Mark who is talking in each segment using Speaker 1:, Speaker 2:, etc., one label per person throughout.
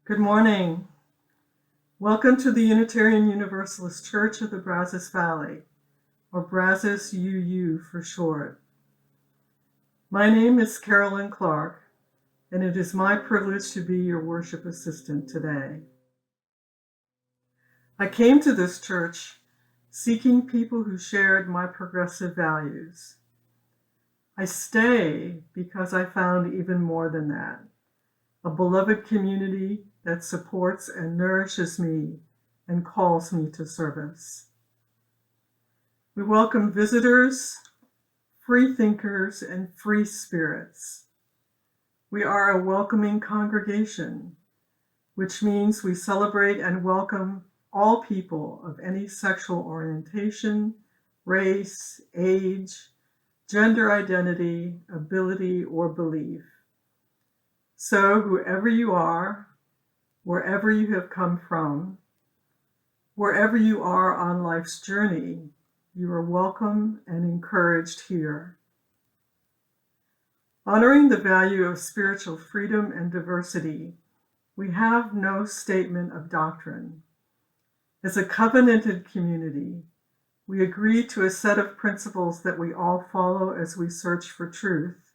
Speaker 1: Good morning. Welcome to the Unitarian Universalist Church of the Brazos Valley, or Brazos UU for short. My name is Carolyn Clark, and it is my privilege to be your worship assistant today. I came to this church seeking people who shared my progressive values. I stay because I found even more than that, a beloved community that supports and nourishes me and calls me to service. We welcome visitors, free thinkers, and free spirits. We are a welcoming congregation, which means we celebrate and welcome all people of any sexual orientation, race, age, gender identity, ability, or belief. So whoever you are, wherever you have come from, wherever you are on life's journey, you are welcome and encouraged here. Honoring the value of spiritual freedom and diversity, we have no statement of doctrine. As a covenanted community, we agree to a set of principles that we all follow as we search for truth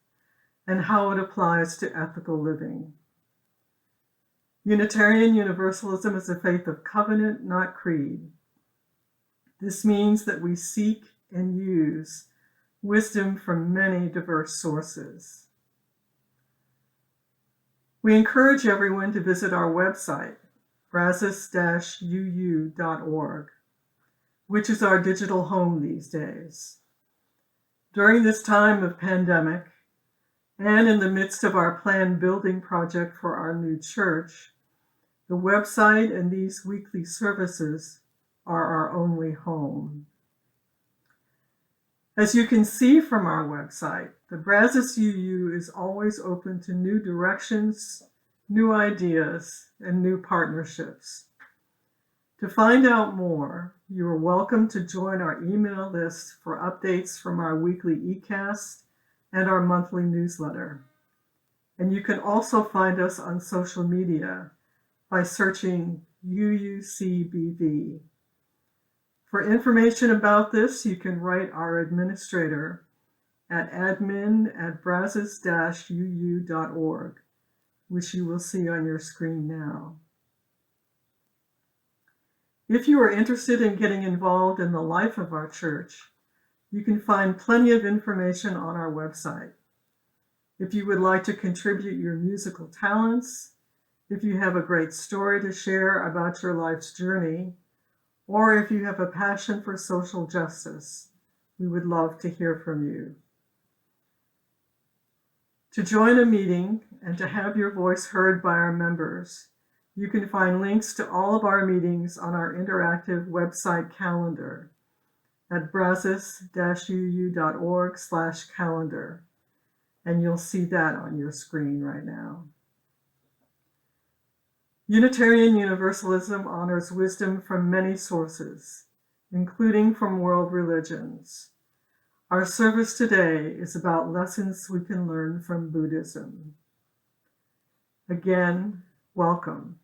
Speaker 1: and how it applies to ethical living. Unitarian Universalism is a faith of covenant, not creed. This means that we seek and use wisdom from many diverse sources. We encourage everyone to visit our website, brazos-uu.org, which is our digital home these days. During this time of pandemic, and in the midst of our planned building project for our new church, the website and these weekly services are our only home. As you can see from our website, the Brazos UU is always open to new directions, new ideas, and new partnerships. To find out more, you are welcome to join our email list for updates from our weekly eCast and our monthly newsletter. And you can also find us on social media by searching UUCBV. For information about this, you can write our administrator at admin@brazos-uu.org, which you will see on your screen now. If you are interested in getting involved in the life of our church, you can find plenty of information on our website. If you would like to contribute your musical talents, if you have a great story to share about your life's journey, or if you have a passion for social justice, we would love to hear from you. To join a meeting and to have your voice heard by our members, you can find links to all of our meetings on our interactive website calendar at brazos-uu.org/calendar, and you'll see that on your screen right now. Unitarian Universalism honors wisdom from many sources, including from world religions. Our service today is about lessons we can learn from Buddhism. Again, welcome.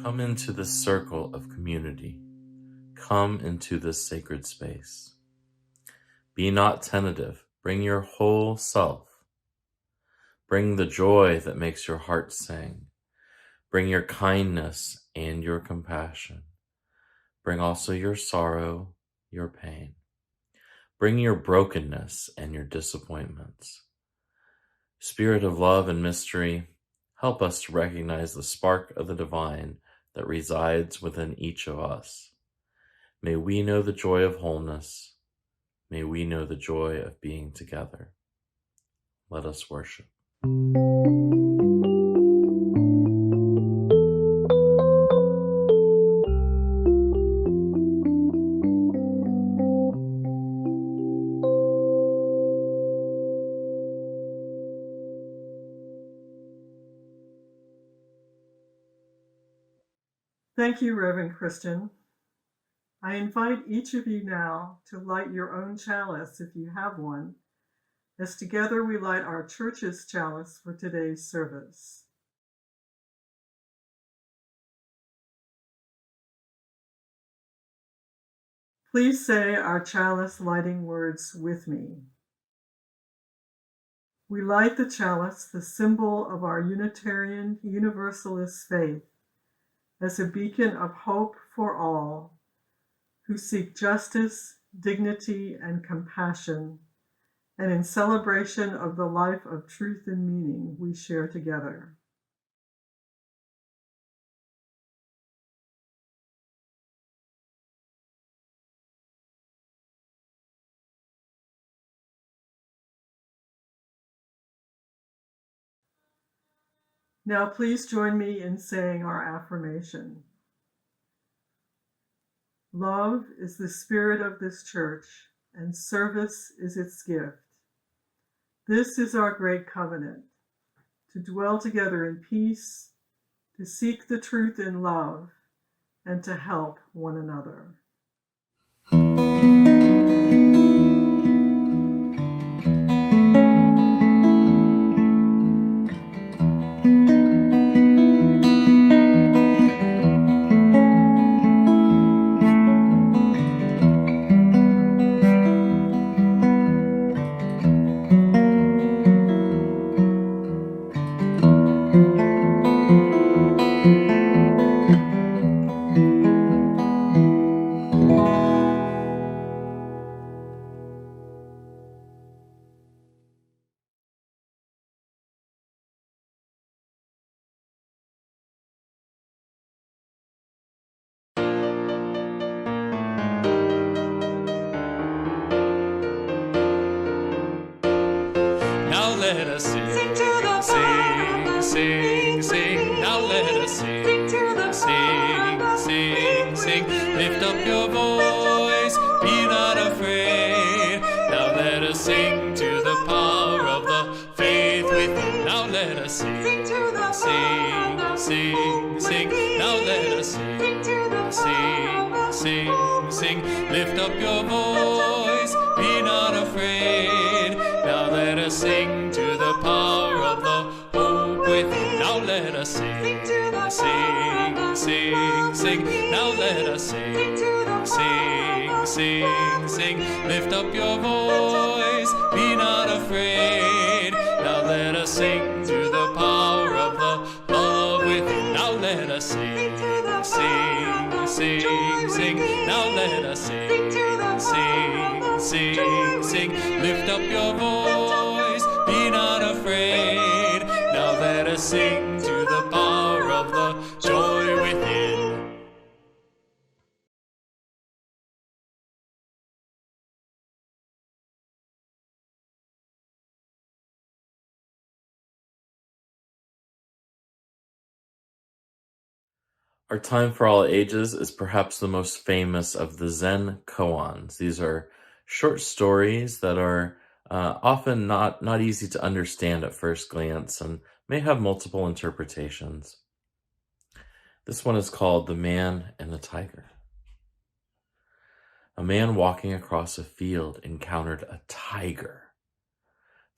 Speaker 2: Come into this circle of community. Come into this sacred space. Be not tentative. Bring your whole self. Bring the joy that makes your heart sing. Bring your kindness and your compassion. Bring also your sorrow, your pain. Bring your brokenness and your disappointments. Spirit of love and mystery, help us to recognize the spark of the divine that resides within each of us. May we know the joy of wholeness. May we know the joy of being together. Let us worship.
Speaker 1: Thank you, Reverend Christian. I invite each of you now to light your own chalice if you have one, as together we light our church's chalice for today's service. Please say our chalice lighting words with me. We light the chalice, the symbol of our Unitarian Universalist faith, as a beacon of hope for all who seek justice, dignity, and compassion, and in celebration of the life of truth and meaning we share together. Now please join me in saying our affirmation. Love is the spirit of this church, and service is its gift. This is our great covenant, to dwell together in peace, to seek the truth in love, and to help one another.
Speaker 2: Now let us sing, sing to the sing, sing, sing. Now let us sing, sing to the sing, sing, sing. Lift up your voice, be not afraid. Now let us sing to the power of the faith within. Now let us sing, sing to the sing, sing, sing. Now let us sing, sing to the sing, sing, sing. Lift up your voice, be not afraid. Now let us sing to the power of the hope within. Now let us sing, sing, sing, sing. Now let us sing, sing, sing, sing. Lift up your voice, be not afraid. Now let us sing to the power of the love within. Now let us sing, sing, sing, sing. Now let us sing, sing, sing, sing. Lift up your voice, be not afraid. Now let us sing to the power of the joy within. Our Time for All Ages is perhaps the most famous of the Zen koans. These are short stories that are often not easy to understand at first glance and may have multiple interpretations. This one is called The Man and the Tiger. A man walking across a field encountered a tiger.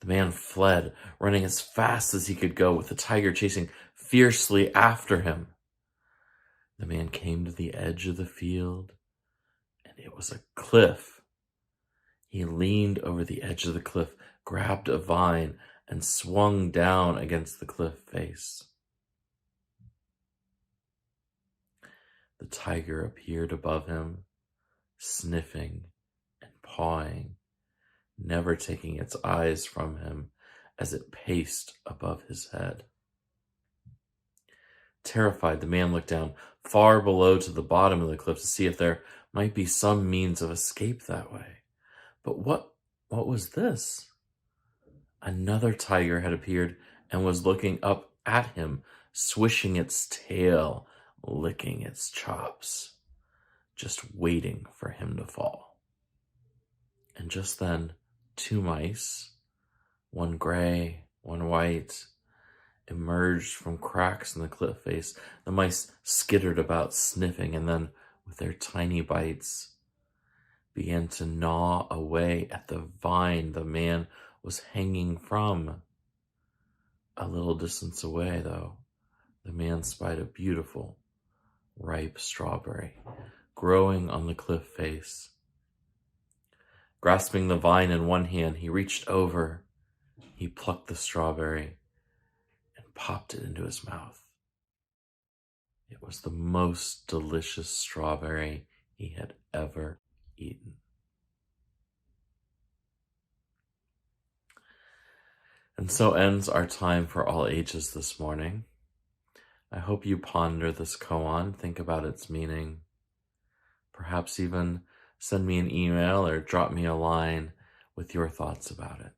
Speaker 2: The man fled, running as fast as he could go, with the tiger chasing fiercely after him. The man came to the edge of the field, and it was a cliff. He leaned over the edge of the cliff, grabbed a vine, and swung down against the cliff face. The tiger appeared above him, sniffing and pawing, never taking its eyes from him as it paced above his head. Terrified, the man looked down far below to the bottom of the cliff to see if there might be some means of escape that way. But what was this? Another tiger had appeared and was looking up at him, swishing its tail, licking its chops, just waiting for him to fall. And just then, two mice, one gray, one white, emerged from cracks in the cliff face. The mice skittered about, sniffing, and then, with their tiny bites, began to gnaw away at the vine the man was hanging from. A little distance away, though, the man spied a beautiful, ripe strawberry growing on the cliff face. Grasping the vine in one hand, he reached over. He plucked the strawberry and popped it into his mouth. It was the most delicious strawberry he had ever eaten. And so ends our time for all ages this morning. I hope you ponder this koan, think about its meaning, perhaps even send me an email or drop me a line with your thoughts about it.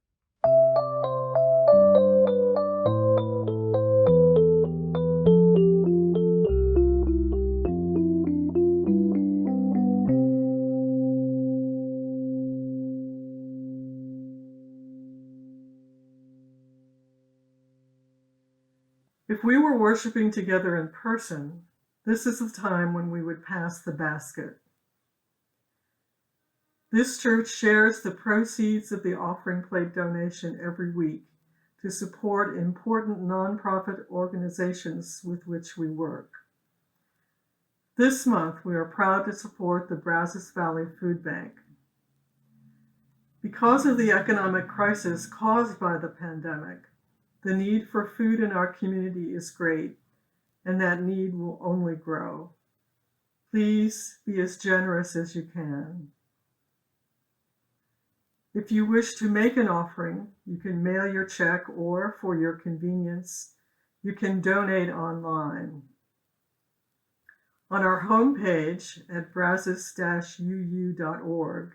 Speaker 1: If we were worshiping together in person, this is the time when we would pass the basket. This church shares the proceeds of the offering plate donation every week to support important nonprofit organizations with which we work. This month, we are proud to support the Brazos Valley Food Bank. Because of the economic crisis caused by the pandemic, the need for food in our community is great, and that need will only grow. Please be as generous as you can. If you wish to make an offering, you can mail your check, or for your convenience, you can donate online. On our homepage at brazos-uu.org,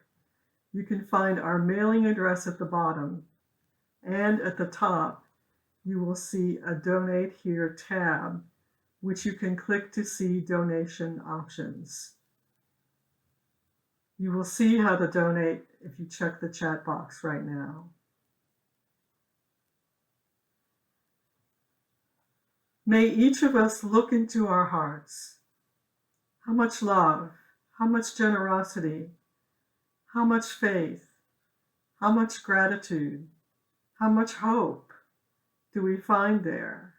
Speaker 1: you can find our mailing address at the bottom, and at the top, you will see a Donate Here tab, which you can click to see donation options. You will see how to donate if you check the chat box right now. May each of us look into our hearts. How much love, how much generosity, how much faith, how much gratitude, how much hope do we find there?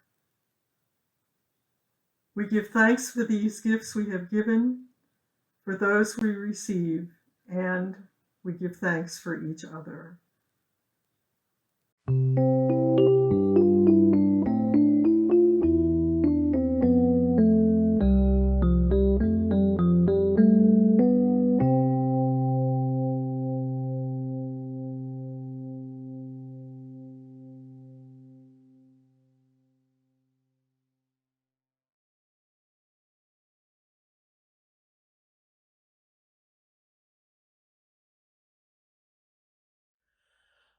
Speaker 1: We give thanks for these gifts we have given, for those we receive, and we give thanks for each other.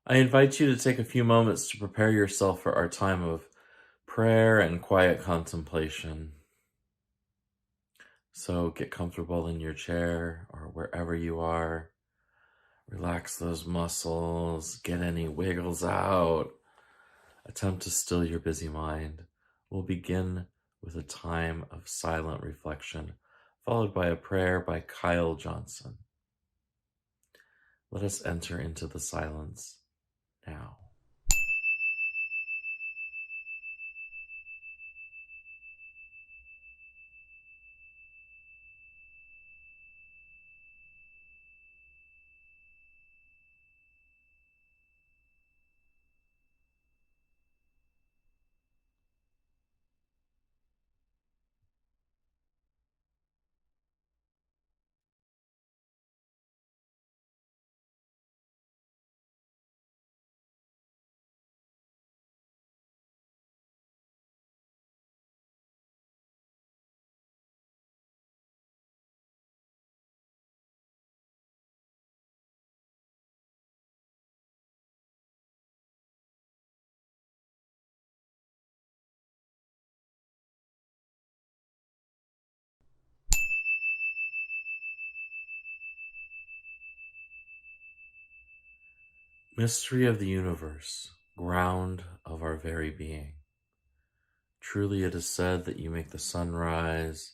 Speaker 2: I invite you to take a few moments to prepare yourself for our time of prayer and quiet contemplation. So get comfortable in your chair or wherever you are. Relax those muscles, get any wiggles out. Attempt to still your busy mind. We'll begin with a time of silent reflection, followed by a prayer by Kyle Johnson. Let us enter into the silence now. Mystery of the universe, ground of our very being. Truly it is said that you make the sun rise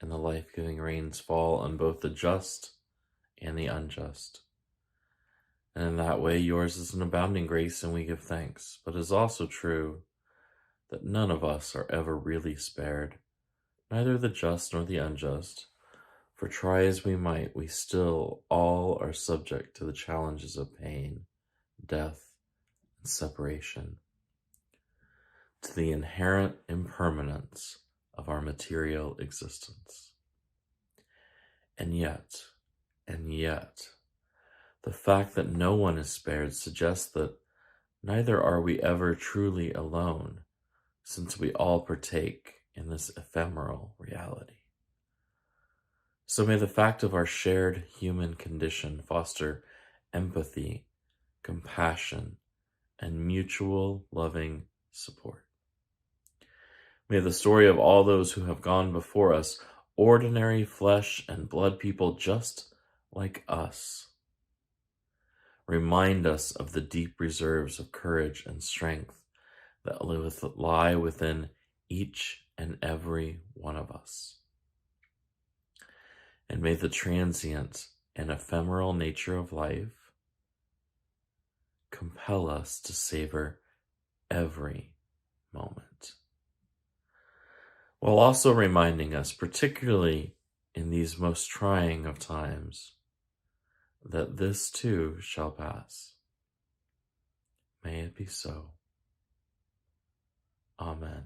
Speaker 2: and the life-giving rains fall on both the just and the unjust. And in that way, yours is an abounding grace, and we give thanks. But it is also true that none of us are ever really spared, neither the just nor the unjust. For try as we might, we still all are subject to the challenges of pain, death, and separation, to the inherent impermanence of our material existence. And yet, the fact that no one is spared suggests that neither are we ever truly alone, since we all partake in this ephemeral reality. So may the fact of our shared human condition foster empathy, compassion, and mutual loving support. May the story of all those who have gone before us, ordinary flesh and blood people just like us, remind us of the deep reserves of courage and strength that lie within each and every one of us. And may the transient and ephemeral nature of life compel us to savor every moment, while also reminding us, particularly in these most trying of times, that this too shall pass. May it be so. Amen.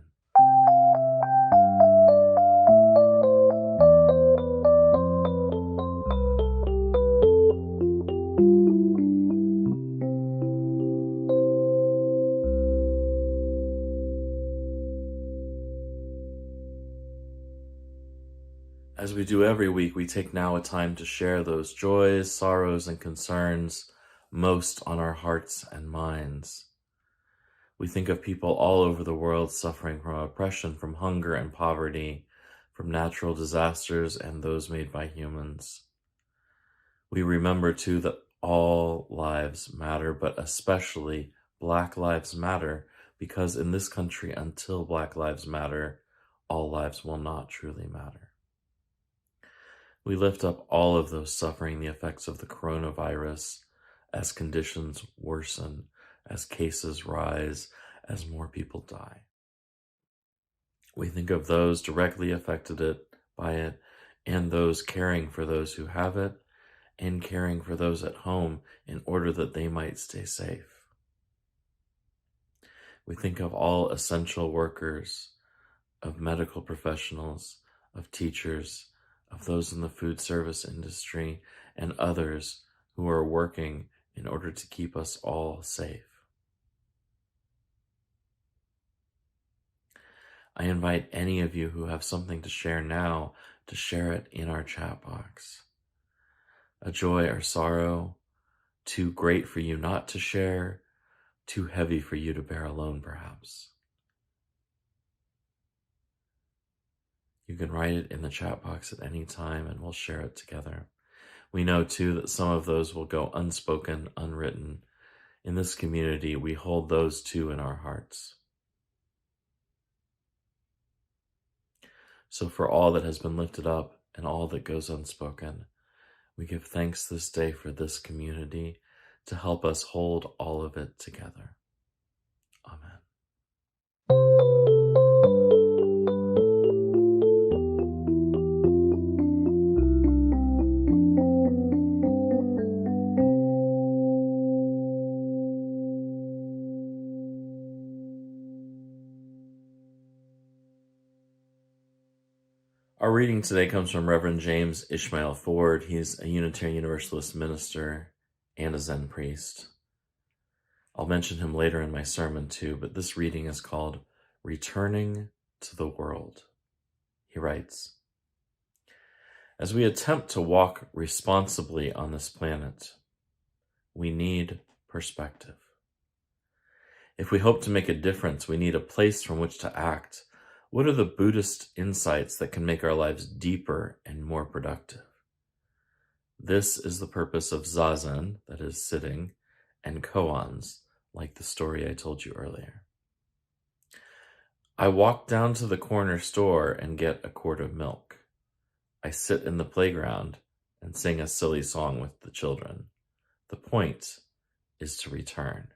Speaker 2: As we do every week, we take now a time to share those joys, sorrows, and concerns most on our hearts and minds. We think of people all over the world suffering from oppression, from hunger and poverty, from natural disasters and those made by humans. We remember too that all lives matter, but especially Black Lives Matter, because in this country, until Black Lives Matter, all lives will not truly matter. We lift up all of those suffering the effects of the coronavirus as conditions worsen, as cases rise, as more people die. We think of those directly affected by it, and those caring for those who have it, and caring for those at home in order that they might stay safe. We think of all essential workers, of medical professionals, of teachers, of those in the food service industry, and others who are working in order to keep us all safe. I invite any of you who have something to share now to share it in our chat box. A joy or sorrow, too great for you not to share, too heavy for you to bear alone perhaps. You can write it in the chat box at any time and we'll share it together. We know too that some of those will go unspoken, unwritten. In this community, we hold those too in our hearts. So for all that has been lifted up and all that goes unspoken, we give thanks this day for this community to help us hold all of it together. Amen. Our reading today comes from Reverend James Ishmael Ford. He's a Unitarian Universalist minister and a Zen priest. I'll mention him later in my sermon too, but this reading is called Returning to the World. He writes, as we attempt to walk responsibly on this planet, we need perspective. If we hope to make a difference, we need a place from which to act. What are the Buddhist insights that can make our lives deeper and more productive? This is the purpose of Zazen, that is sitting, and koans, like the story I told you earlier. I walk down to the corner store and get a quart of milk. I sit in the playground and sing a silly song with the children. The point is to return.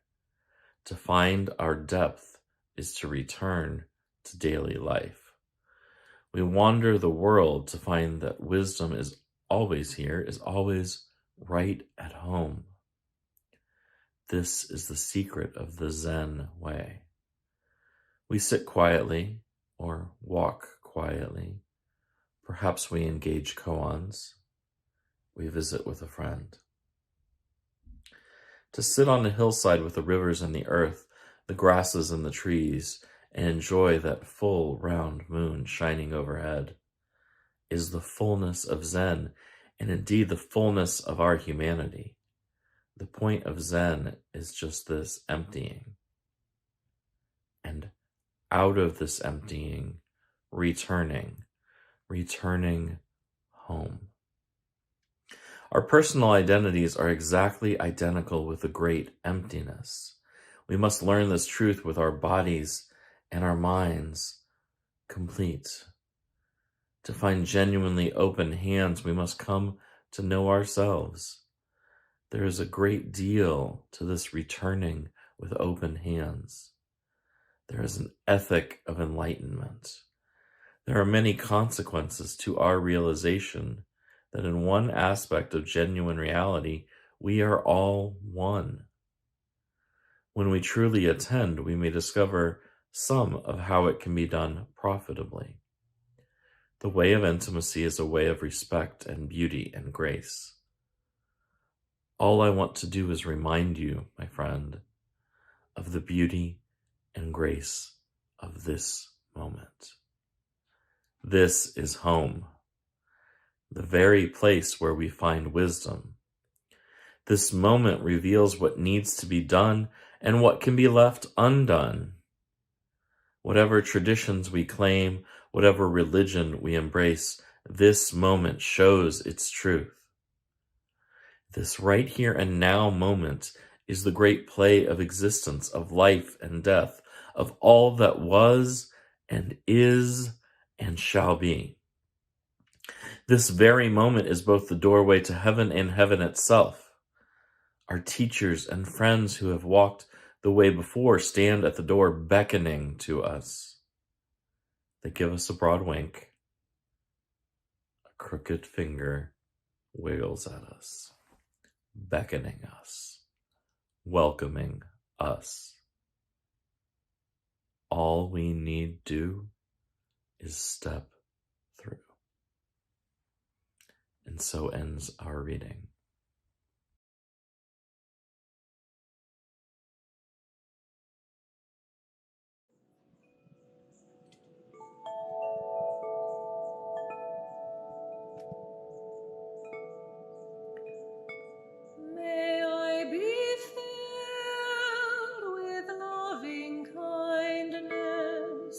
Speaker 2: To find our depth is to return to daily life. We wander the world to find that wisdom is always here, is always right at home. This is the secret of the Zen way. We sit quietly or walk quietly. Perhaps we engage koans. We visit with a friend. To sit on a hillside with the rivers and the earth, the grasses and the trees, and enjoy that full round moon shining overhead is the fullness of Zen, and indeed the fullness of our humanity. The point of Zen is just this emptying. And out of this emptying, returning home. Our personal identities are exactly identical with the great emptiness. We must learn this truth with our bodies and our minds complete. To find genuinely open hands, we must come to know ourselves. There is a great deal to this returning with open hands. There is an ethic of enlightenment. There are many consequences to our realization that in one aspect of genuine reality, we are all one. When we truly attend, we may discover some of how it can be done profitably. The way of intimacy is a way of respect and beauty and grace. All I want to do is remind you, my friend, of the beauty and grace of this moment. This is home, the very place where we find wisdom. This moment reveals what needs to be done and what can be left undone. Whatever traditions we claim, whatever religion we embrace, this moment shows its truth. This right here and now moment is the great play of existence, of life and death, of all that was and is and shall be. This very moment is both the doorway to heaven and heaven itself. Our teachers and friends who have walked the way before stand at the door beckoning to us. They give us a broad wink. A crooked finger wiggles at us, beckoning us, welcoming us. All we need do is step through. And so ends our reading.
Speaker 3: May I be filled with loving kindness.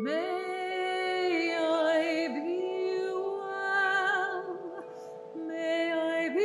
Speaker 3: May I be well. May I be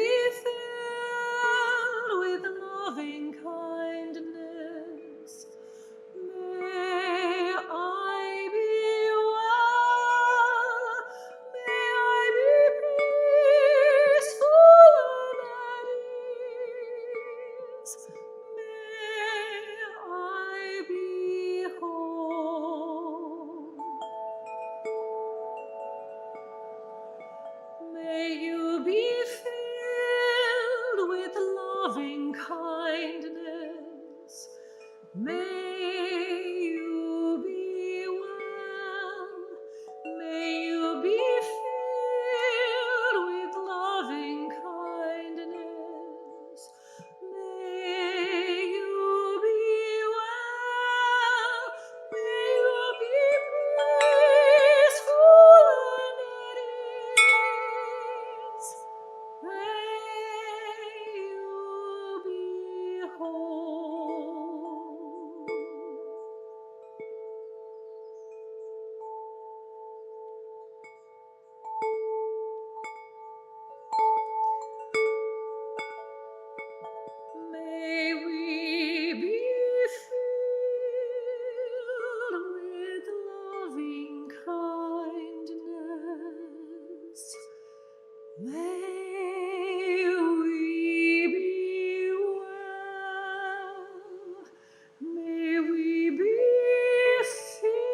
Speaker 3: May we be well. May we be filled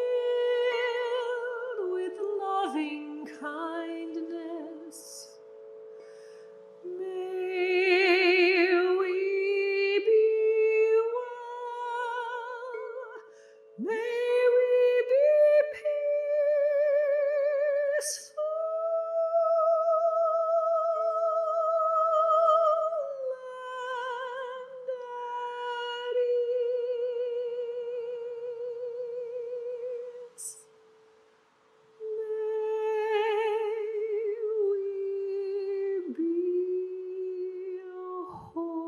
Speaker 3: with loving kindness. May we be well. May we be peaceful and at ease. May we be whole.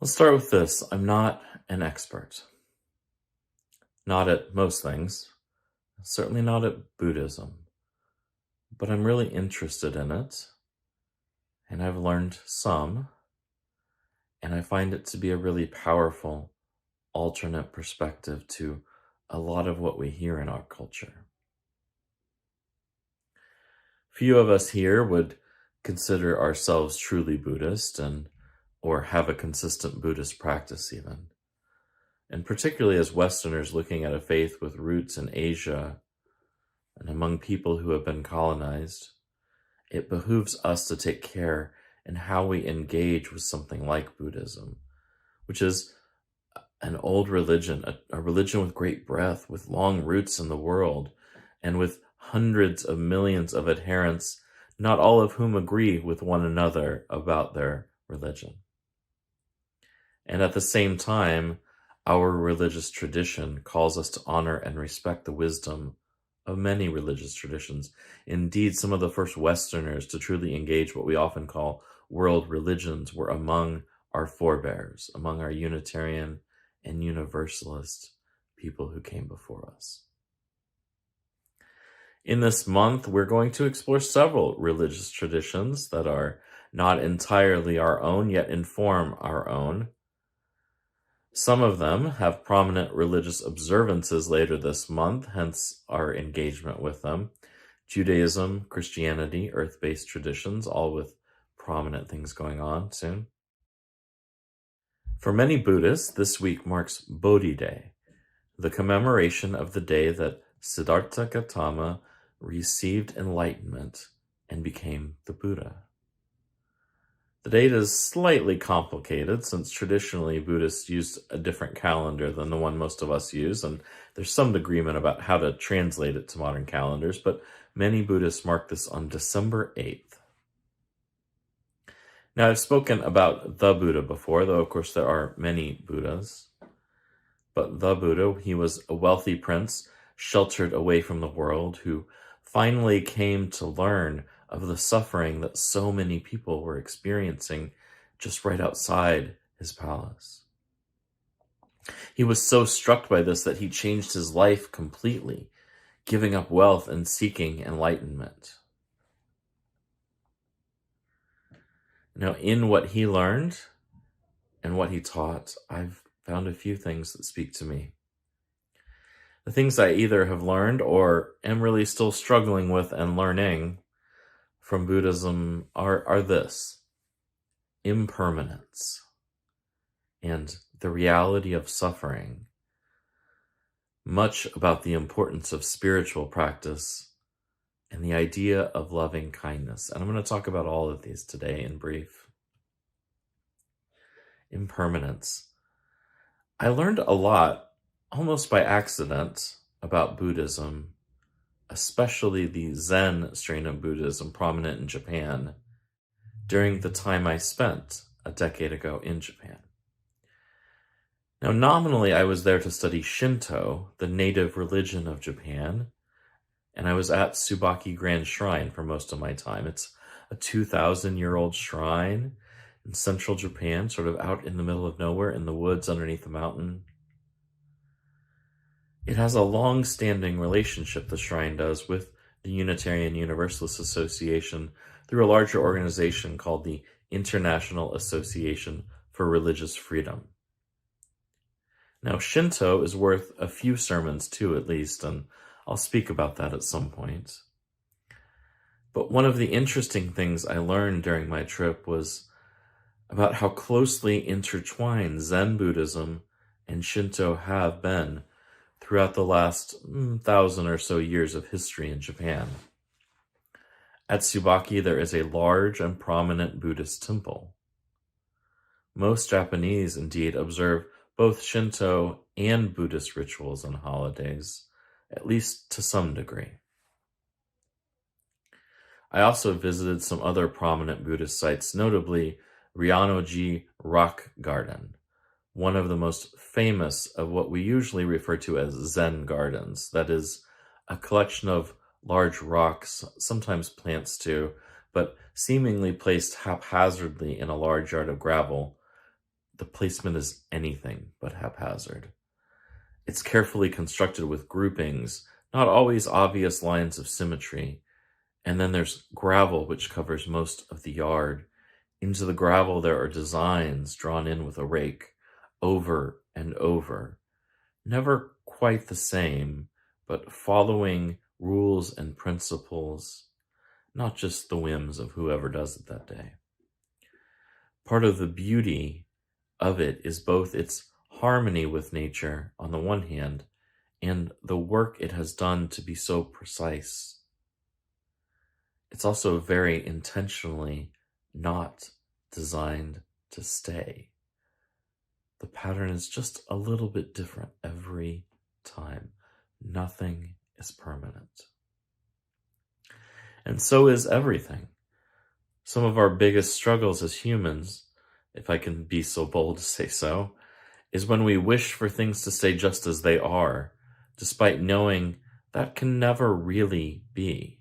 Speaker 2: Let's start with this. I'm not an expert. Not at most things. Certainly not at Buddhism. But I'm really interested in it. And I've learned some. And I find it to be a really powerful alternate perspective to a lot of what we hear in our culture. Few of us here would consider ourselves truly Buddhist or have a consistent Buddhist practice even. And particularly as Westerners looking at a faith with roots in Asia and among people who have been colonized, it behooves us to take care in how we engage with something like Buddhism, which is an old religion, a religion with great breadth, with long roots in the world, and with hundreds of millions of adherents, not all of whom agree with one another about their religion. And at the same time, our religious tradition calls us to honor and respect the wisdom of many religious traditions. Indeed, some of the first Westerners to truly engage what we often call world religions were among our forebears, among our Unitarian and Universalist people who came before us. In this month, we're going to explore several religious traditions that are not entirely our own, yet inform our own. Some of them have prominent religious observances later this month, hence our engagement with them. Judaism, Christianity, earth-based traditions, all with prominent things going on soon. For many Buddhists, this week marks Bodhi Day, the commemoration of the day that Siddhartha Gautama received enlightenment and became the Buddha. The date is slightly complicated since traditionally Buddhists used a different calendar than the one most of us use, and there's some agreement about how to translate it to modern calendars, but many Buddhists mark this on December 8th. Now, I've spoken about the Buddha before, though of course there are many Buddhas. But the Buddha, he was a wealthy prince, sheltered away from the world, who finally came to learn of the suffering that so many people were experiencing just right outside his palace. He was so struck by this that he changed his life completely, giving up wealth and seeking enlightenment. Now, in what he learned and what he taught, I've found a few things that speak to me. The things I either have learned or am really still struggling with and learning from Buddhism are this: impermanence and the reality of suffering, much about the importance of spiritual practice, and the idea of loving kindness. And I'm going to talk about all of these today in brief. Impermanence. I learned a lot, almost by accident, about Buddhism, especially the Zen strain of Buddhism prominent in Japan, during the time I spent a decade ago in Japan. Now, nominally, I was there to study Shinto, the native religion of Japan, and I was at Tsubaki Grand Shrine for most of my time. It's a 2,000-year-old shrine in central Japan, sort of out in the middle of nowhere in the woods underneath a mountain. It has a long-standing relationship, the shrine does, with the Unitarian Universalist Association through a larger organization called the International Association for Religious Freedom. Now, Shinto is worth a few sermons too, at least, and I'll speak about that at some point. But one of the interesting things I learned during my trip was about how closely intertwined Zen Buddhism and Shinto have been throughout the last 1,000 or so years of history in Japan. At Tsubaki, there is a large and prominent Buddhist temple. Most Japanese, indeed, observe both Shinto and Buddhist rituals and holidays, at least to some degree. I also visited some other prominent Buddhist sites, notably Ryanoji Rock Garden, one of the most famous of what we usually refer to as Zen gardens. That is, a collection of large rocks, sometimes plants too, but seemingly placed haphazardly in a large yard of gravel. The placement is anything but haphazard. It's carefully constructed with groupings, not always obvious lines of symmetry, and then there's gravel which covers most of the yard. Into the gravel there are designs drawn in with a rake, over and over. Never quite the same, but following rules and principles, not just the whims of whoever does it that day. Part of the beauty of it is both its harmony with nature on the one hand, and the work it has done to be so precise. It's also very intentionally not designed to stay. The pattern is just a little bit different every time. Nothing is permanent. And so is everything. Some of our biggest struggles as humans, if I can be so bold to say so, is when we wish for things to stay just as they are, despite knowing that can never really be.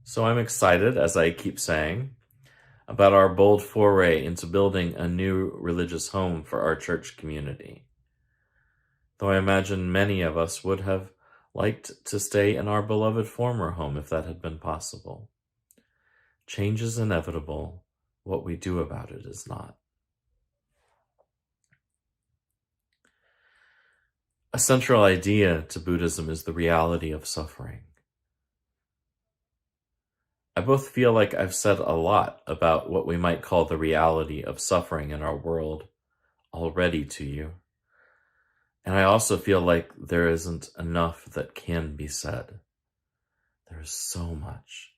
Speaker 2: So I'm excited, as I keep saying, about our bold foray into building a new religious home for our church community. Though I imagine many of us would have liked to stay in our beloved former home if that had been possible. Change is inevitable. What we do about it is not. A central idea to Buddhism is the reality of suffering. I both feel like I've said a lot about what we might call the reality of suffering in our world already to you. And I also feel like there isn't enough that can be said. There is so much.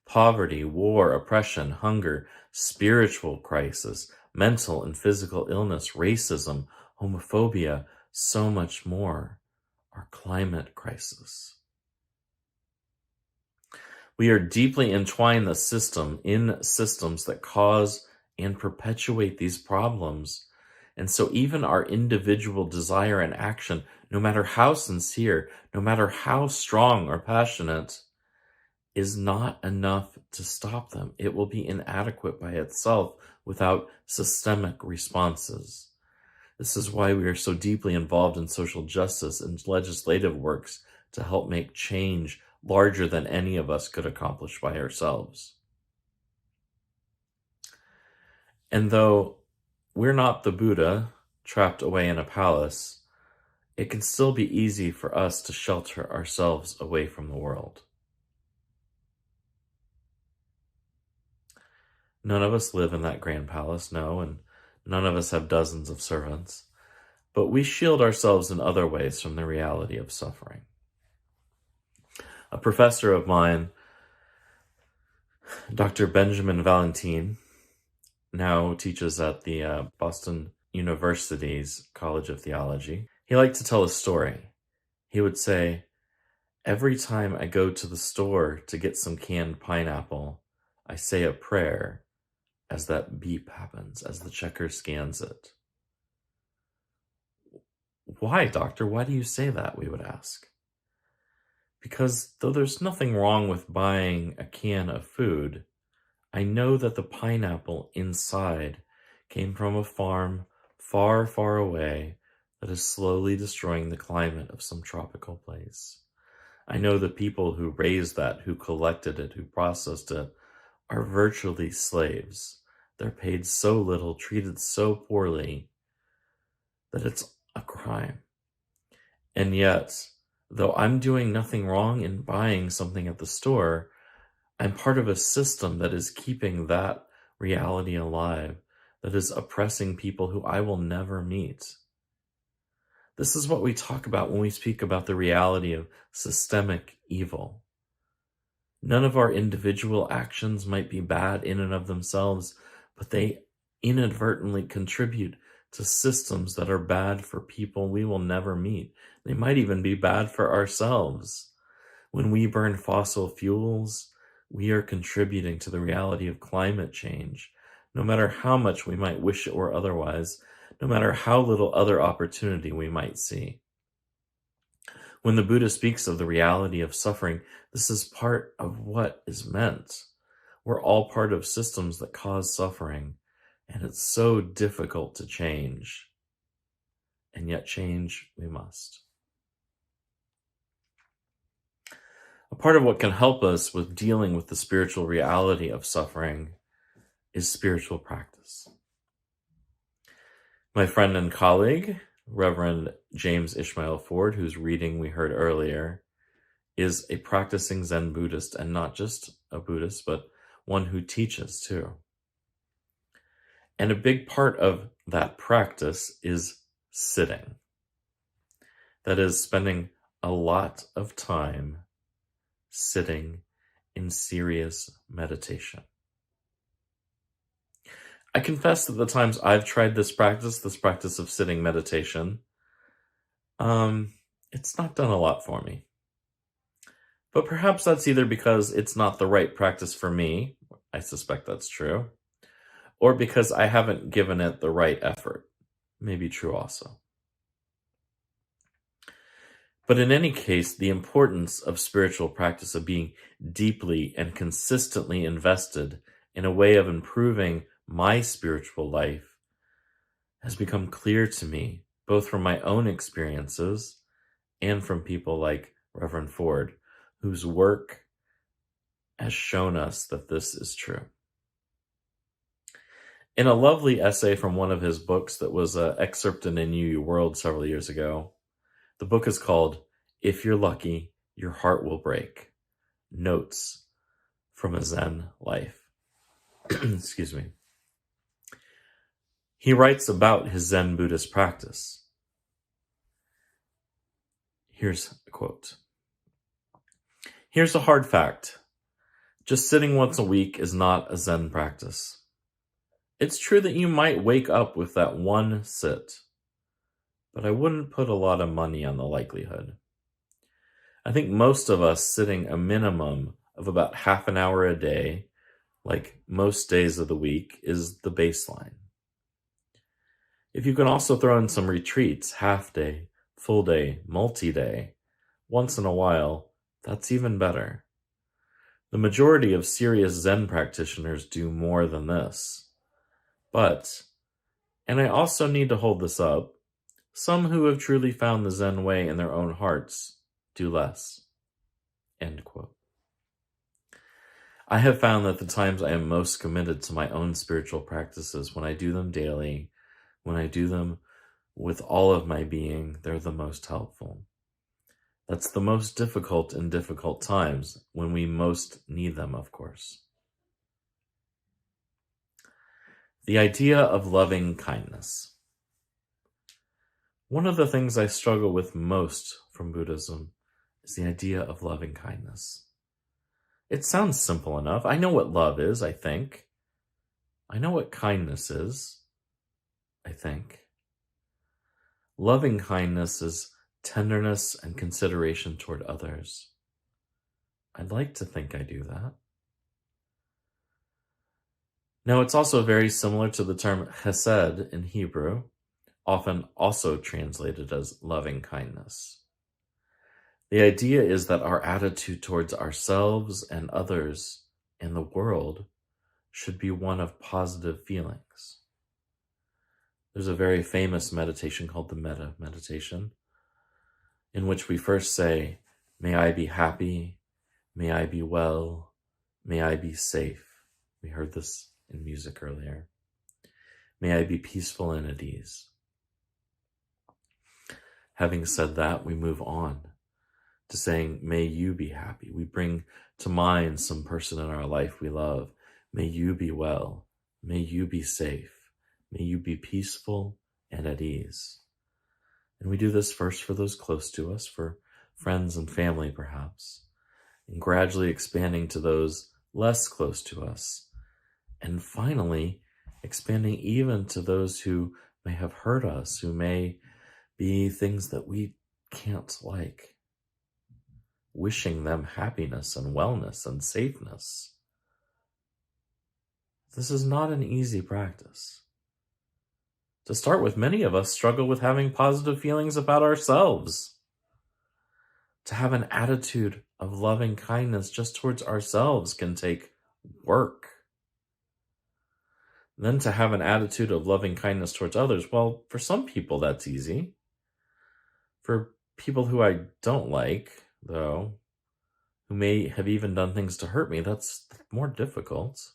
Speaker 2: Poverty, war, oppression, hunger, spiritual crisis, mental and physical illness, racism, homophobia, so much more. Our climate crisis. We are deeply entwined in systems that cause and perpetuate these problems. And so even our individual desire and action, no matter how sincere, no matter how strong or passionate, is not enough to stop them. It will be inadequate by itself without systemic responses. This is why we are so deeply involved in social justice and legislative works to help make change larger than any of us could accomplish by ourselves. And though we're not the Buddha trapped away in a palace, it can still be easy for us to shelter ourselves away from the world. None of us live in that grand palace, no, and none of us have dozens of servants, but we shield ourselves in other ways from the reality of suffering. A professor of mine, Dr. Benjamin Valentine, now teaches at the Boston University's College of Theology. He liked to tell a story. He would say, "Every time I go to the store to get some canned pineapple, I say a prayer as that beep happens, as the checker scans it." "Why, doctor? Why do you say that?" we would ask. "Because though there's nothing wrong with buying a can of food, I know that the pineapple inside came from a farm far, far away that is slowly destroying the climate of some tropical place. I know the people who raised that, who collected it, who processed it, are virtually slaves. They're paid so little, treated so poorly, that it's a crime. And yet, though I'm doing nothing wrong in buying something at the store, I'm part of a system that is keeping that reality alive, that is oppressing people who I will never meet. This is what we talk about when we speak about the reality of systemic evil. None of our individual actions might be bad in and of themselves, but they inadvertently contribute to systems that are bad for people we will never meet. They might even be bad for ourselves. When we burn fossil fuels, we are contributing to the reality of climate change, no matter how much we might wish it were otherwise, no matter how little other opportunity we might see. When the Buddha speaks of the reality of suffering, this is part of what is meant. We're all part of systems that cause suffering, and it's so difficult to change. And yet change we must. A part of what can help us with dealing with the spiritual reality of suffering is spiritual practice. My friend and colleague, Reverend James Ishmael Ford, whose reading we heard earlier, is a practicing Zen Buddhist, and not just a Buddhist, but one who teaches too. And a big part of that practice is sitting. That is, spending a lot of time sitting in serious meditation. I confess that the times I've tried this practice of sitting meditation, it's not done a lot for me. But perhaps that's either because it's not the right practice for me, I suspect that's true, or because I haven't given it the right effort. Maybe true also. But in any case, the importance of spiritual practice, of being deeply and consistently invested in a way of improving my spiritual life, has become clear to me, both from my own experiences and from people like Reverend Ford, whose work has shown us that this is true. In a lovely essay from one of his books that was excerpted in UU World several years ago, the book is called "If You're Lucky, Your Heart Will Break: Notes from a Zen Life." Excuse me. He writes about his Zen Buddhist practice. Here's a quote. "Here's a hard fact. Just sitting once a week is not a Zen practice. It's true that you might wake up with that one sit, but I wouldn't put a lot of money on the likelihood. I think most of us sitting a minimum of about half an hour a day, like most days of the week, is the baseline. If you can also throw in some retreats, half day, full day, multi-day, once in a while, that's even better. The majority of serious Zen practitioners do more than this. But, and I also need to hold this up, some who have truly found the Zen way in their own hearts do less." End quote. I have found that the times I am most committed to my own spiritual practices, when I do them daily, when I do them with all of my being, they're the most helpful. That's the most difficult in difficult times, when we most need them, of course. The idea of loving kindness. One of the things I struggle with most from Buddhism is the idea of loving kindness. It sounds simple enough. I know what love is, I think. I know what kindness is, I think. Loving kindness is tenderness and consideration toward others. I'd like to think I do that. Now, it's also very similar to the term chesed in Hebrew, often also translated as loving kindness. The idea is that our attitude towards ourselves and others and the world should be one of positive feelings. There's a very famous meditation called the Metta meditation, in which we first say, may I be happy, may I be well, may I be safe. We heard this in music earlier. May I be peaceful and at ease. Having said that, we move on to saying, may you be happy. We bring to mind some person in our life we love. May you be well. May you be safe. May you be peaceful and at ease. And we do this first for those close to us, for friends and family perhaps, and gradually expanding to those less close to us. And finally, expanding even to those who may have hurt us, who may be things that we can't like. Wishing them happiness and wellness and safeness. This is not an easy practice. To start with, many of us struggle with having positive feelings about ourselves. To have an attitude of loving kindness just towards ourselves can take work. Then to have an attitude of loving kindness towards others, well, for some people that's easy. For people who I don't like, though, who may have even done things to hurt me, that's more difficult.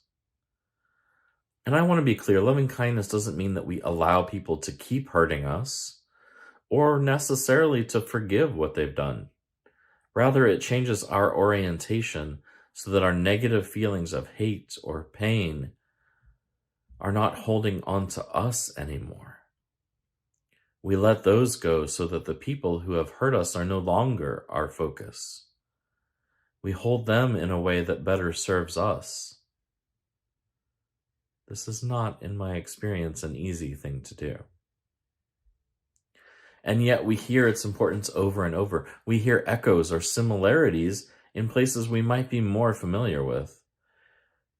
Speaker 2: And I want to be clear, loving kindness doesn't mean that we allow people to keep hurting us or necessarily to forgive what they've done. Rather, it changes our orientation so that our negative feelings of hate or pain are not holding on to us anymore. We let those go so that the people who have hurt us are no longer our focus. We hold them in a way that better serves us. This is not, in my experience, an easy thing to do. And yet we hear its importance over and over. We hear echoes or similarities in places we might be more familiar with.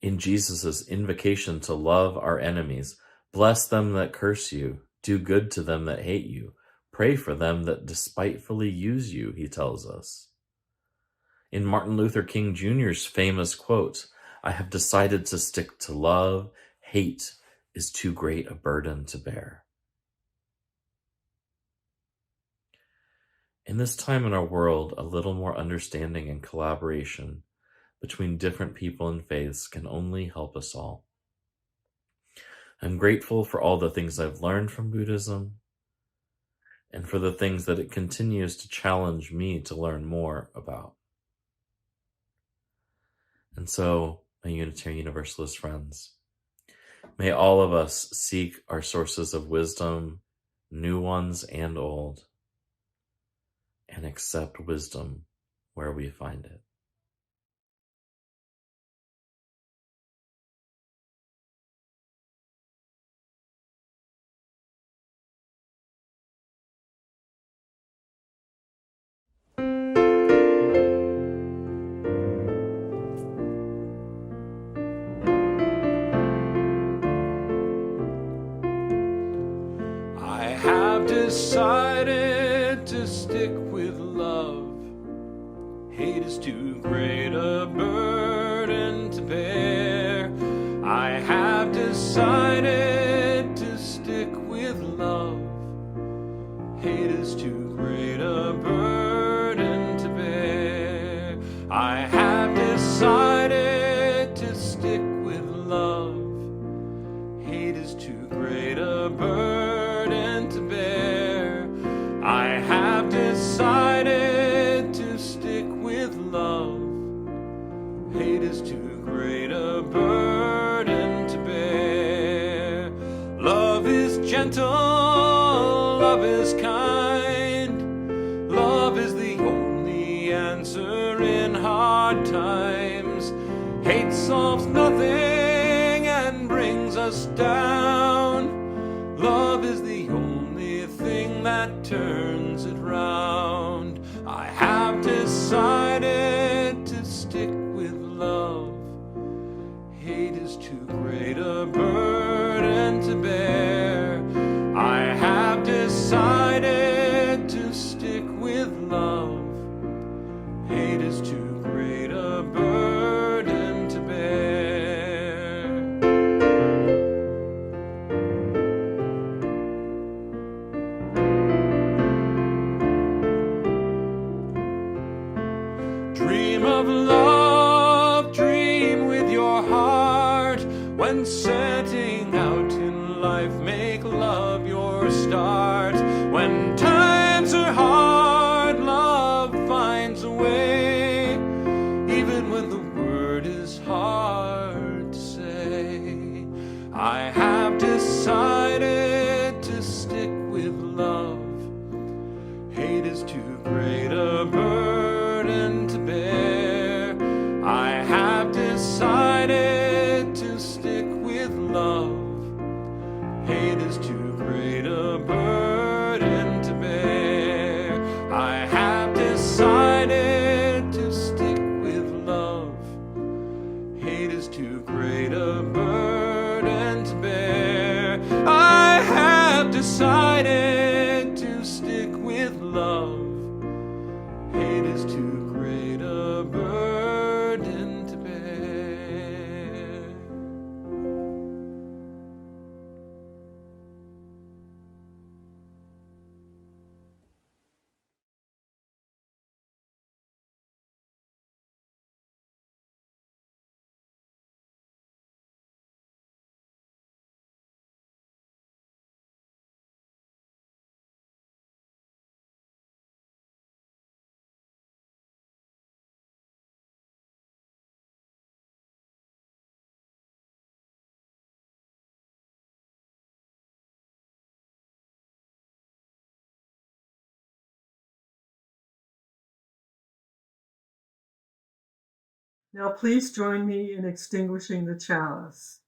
Speaker 2: In Jesus' invocation to love our enemies, bless them that curse you, do good to them that hate you, pray for them that despitefully use you, he tells us. In Martin Luther King Jr.'s famous quote, I have decided to stick to love. Hate is too great a burden to bear. In this time in our world, a little more understanding and collaboration between different people and faiths can only help us all. I'm grateful for all the things I've learned from Buddhism and for the things that it continues to challenge me to learn more about. And so, my Unitarian Universalist friends, may all of us seek our sources of wisdom, new ones and old, and accept wisdom where we find it.
Speaker 3: I have decided to stick with love. Hate is too great a burden to bear. I have decided to stick with love. Hate is too great a burden to bear. I have decided to stick with love. Hate is too great a burden to bear. I have decided to stick with love. Hate is too great a burden to bear. Love is gentle, love is kind. Love is the only answer in hard times. Hate solves nothing and brings us down. Love is the only thing that turns it round. I have decided to stick with love. Hate is too great a burden to bear. I have decided to stick with love. Hate is too great a burden to bear. make love your start. When times are hard, love finds a way, even when the word is hard to say. I have decided to stick with love. Hate is too great a burden to bear. I have decided to stick with love. Hate is too great a burden to bear. I have decided to stick with love. Hate is too great a burden to bear. I have decided to stick with love. Hate is too great a burden to bear.
Speaker 1: Now please join me in extinguishing the chalice.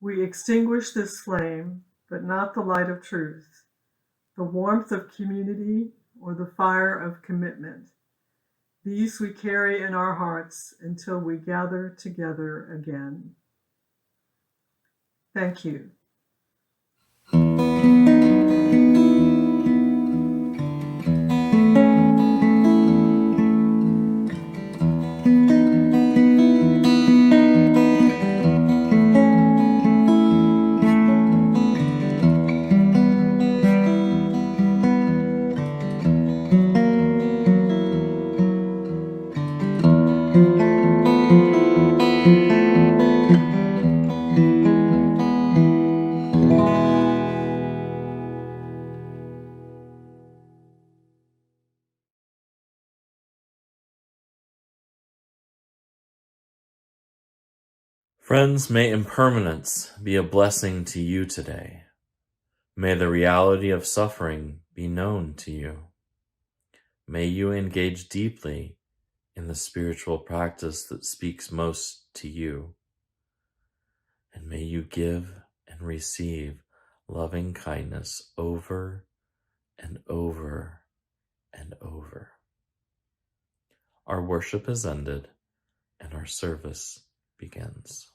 Speaker 1: We extinguish this flame, but not the light of truth, the warmth of community, or the fire of commitment. These we carry in our hearts until we gather together again. Thank you.
Speaker 2: Friends, may impermanence be a blessing to you today. May the reality of suffering be known to you. May you engage deeply in the spiritual practice that speaks most to you. And may you give and receive loving kindness over and over and over. Our worship is ended and our service begins.